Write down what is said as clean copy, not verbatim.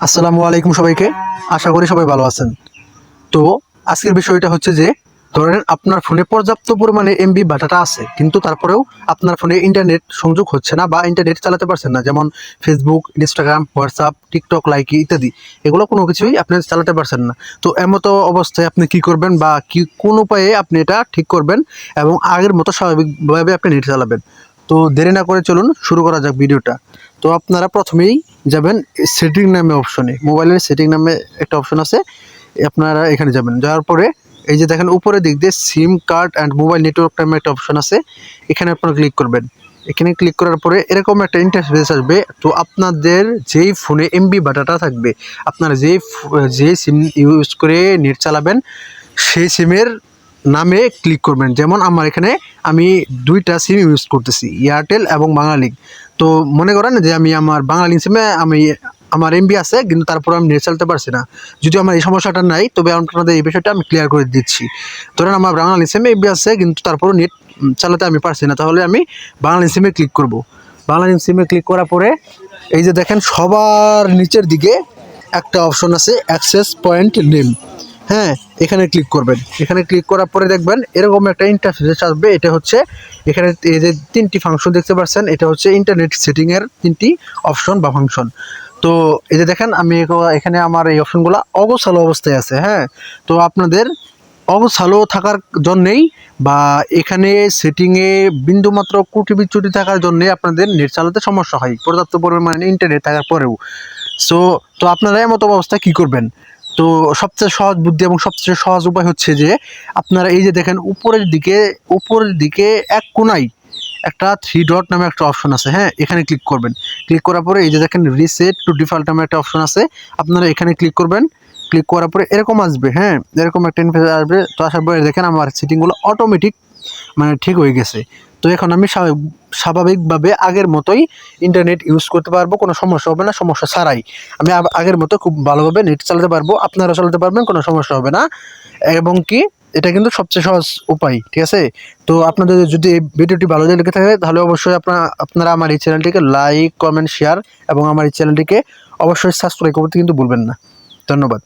আসসালামু আলাইকুম সবাইকে। আশা করি সবাই ভালো আছেন। তো আজকের বিষয়টা হচ্ছে যে ধরেন আপনার ফোনে পর্যাপ্ত পরিমাণে এমবি বা ডাটা আছে, কিন্তু তারপরেও আপনার ফোনে ইন্টারনেট সংযোগ হচ্ছে না বা ইন্টারনেট চালাতে পারছেন না। যেমন Facebook, Instagram, WhatsApp, TikTok, Likee ইত্যাদি, এগুলো কোনো কিছুই আপনি চালাতে পারছেন না। তো এমতো অবস্থায় আপনি কি করবেন বা কোন উপায়ে আপনি এটা ঠিক করবেন এবং আগের মতো স্বাভাবিকভাবে আপনি নেট চালাবেন? তো দেরি না করে চলুন শুরু করা যাক ভিডিওটা। তো আপনারা প্রথমেই যাবেন সেটিং নামে অপশনে, মোবাইলের সেটিং নামে একটা অপশন আছে, আপনারা এখানে যাবেন। যাওয়ার পরে এই যে দেখেন উপরে দিক দিয়ে সিম কার্ড অ্যান্ড মোবাইল নেটওয়ার্ক নামে একটা অপশন আছে, এখানে আপনারা ক্লিক করবেন। এখানে ক্লিক করার পরে এরকম একটা ইন্টারফেস আসবে। তো আপনাদের যেই ফোনে এমবি বা ডাটা থাকবে, আপনারা যেই সিম ইউজ করে নেট চালাবেন সেই সিমের নামে ক্লিক করবেন। যেমন আমার এখানে আমি দুইটা সিম ইউজ করতেছি, এয়ারটেল এবং বাংলালিংক। তো মনে করেন যে আমি আমার বাংলালিংক সিমে আমার এমবি আছে, কিন্তু তারপর আমি নেট চালাতে পারছি না। যদিও আমার এই সমস্যাটা নাই, তবে আপনাদের এই বিষয়টা আমি ক্লিয়ার করে দিচ্ছি। ধরেন আমার বাংলালিংক সিমে এমবি আছে, কিন্তু তারপরও নেট চালাতে আমি পারছি না, তাহলে আমি বাংলালিংক সিমে ক্লিক করব। বাংলালিংক সিমে ক্লিক করার পরে এই যে দেখেন সবার নিচের দিকে একটা অপশন আছে অ্যাক্সেস পয়েন্ট নেম। হ্যাঁ, এখানে ক্লিক করবেন। এখানে ক্লিক করার পরে দেখবেন এরকম একটা ইন্টারফেস আসবে। এটা হচ্ছে এখানে এই যে তিনটি ফাংশন দেখতে পাচ্ছেন, এটা হচ্ছে ইন্টারনেট সেটিংয়ের তিনটি অপশন বা ফাংশন। তো এই যে দেখেন আমি এখানে আমার এই অপশনগুলো অগোছালো অবস্থায় আছে। হ্যাঁ, তো আপনাদের অগোছালো থাকার জন্যেই বা এখানে সেটিংয়ে বিন্দুমাত্র ত্রুটি বিচ্যুতি থাকার জন্যে আপনাদের নেট চালাতে সমস্যা হয় পর্যাপ্ত পরিমাণে ইন্টারনেট থাকার পরেও। তো আপনারা এমত অবস্থায় কী করবেন? তো সবচেয়ে সহজ বুদ্ধি এবং সবচেয়ে সহজ উপায় হচ্ছে যে আপনারা এই যে দেখেন উপরের দিকে এক কোণায় একটা থ্রি ডট নামে একটা অপশন আছে। হ্যাঁ, এখানে ক্লিক করবেন। ক্লিক করার পরে এই যে দেখেন রিসেট টু ডিফল্ট নামে একটা অপশন আছে, আপনারা এখানে ক্লিক করবেন। ক্লিক করার পরে এরকম আসবে। হ্যাঁ, এরকম একটা ইন্টারফেস আসবে। তো আসার পরে দেখেন আমার সেটিংগুলো অটোমেটিক ঠিক হয়ে গেছে। তো এখন আমি স্বাভাবিকভাবে আগের মতোই ইন্টারনেট ইউজ করতে পারবো, কোনো সমস্যা হবে না। সমস্যা ছাড়াই আমি আগের মতো খুব ভালোভাবে নেট চালাতে পারবো, আপনারা চালাতে পারবেন, কোনো সমস্যা হবে না। এবং কি এটা কিন্তু সবচেয়ে সহজ উপায়, ঠিক আছে? তো আপনাদের যদি এই ভিডিওটি ভালো লেগে থাকে তাহলে অবশ্যই আপনারা আমার এই চ্যানেলটিকে লাইক, কমেন্ট, শেয়ার এবং আমার এই চ্যানেলটিকে অবশ্যই সাবস্ক্রাইব করতে কিন্তু ভুলবেন না। ধন্যবাদ।